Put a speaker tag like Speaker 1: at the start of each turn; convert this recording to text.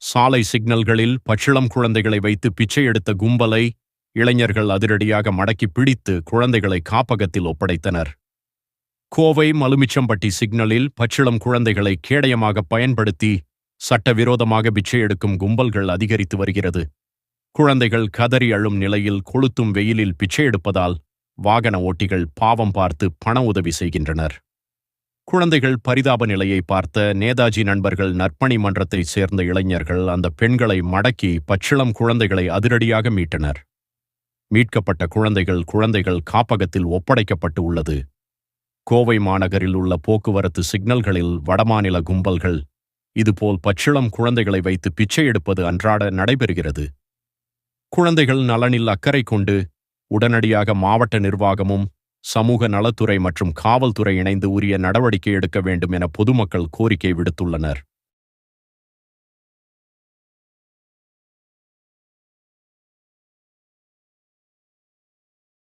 Speaker 1: சாலை சிக்னல்களில் பச்சிளம் குழந்தைகளை வைத்து பிச்சை எடுத்த கும்பலை இளைஞர்கள் அதிரடியாக மடக்கி பிடித்து குழந்தைகளை காப்பகத்தில் ஒப்படைத்தனர். கோவை மலுமிச்சம்பட்டி சிக்னலில் பச்சிளம் குழந்தைகளை கேடயமாக பயன்படுத்தி சட்டவிரோதமாக பிச்சை எடுக்கும் கும்பல்கள் அதிகரித்து வருகிறது. குழந்தைகள் கதறி அழும் நிலையில் கொளுத்தும் வெயிலில் பிச்சை எடுப்பதால் வாகன ஓட்டிகள் பாவம் பார்த்து பண உதவி செய்கின்றனர். குழந்தைகள் பரிதாப நிலையை பார்த்த நேதாஜி நண்பர்கள் நற்பணி மன்றத்தைச் சேர்ந்த இளைஞர்கள் அந்த பெண்களை மடக்கி பச்சிளம் குழந்தைகளை அதிரடியாக மீட்டனர். மீட்கப்பட்ட குழந்தைகள் காப்பகத்தில் ஒப்படைக்கப்பட்டு உள்ளது. கோவை மாநகரில் உள்ள போக்குவரத்து சிக்னல்களில் வடமாநில கும்பல்கள் இதுபோல் பச்சிளம் குழந்தைகளை வைத்து பிச்சை எடுப்பது அன்றாட நடைபெறுகிறது. குழந்தைகள் நலனில் அக்கறை கொண்டு உடனடியாக மாவட்ட நிர்வாகமும் சமூக நலத்துறை மற்றும் காவல்துறை இணைந்து உரிய நடவடிக்கை எடுக்க வேண்டும் என பொதுமக்கள் கோரிக்கை விடுத்துள்ளனர்.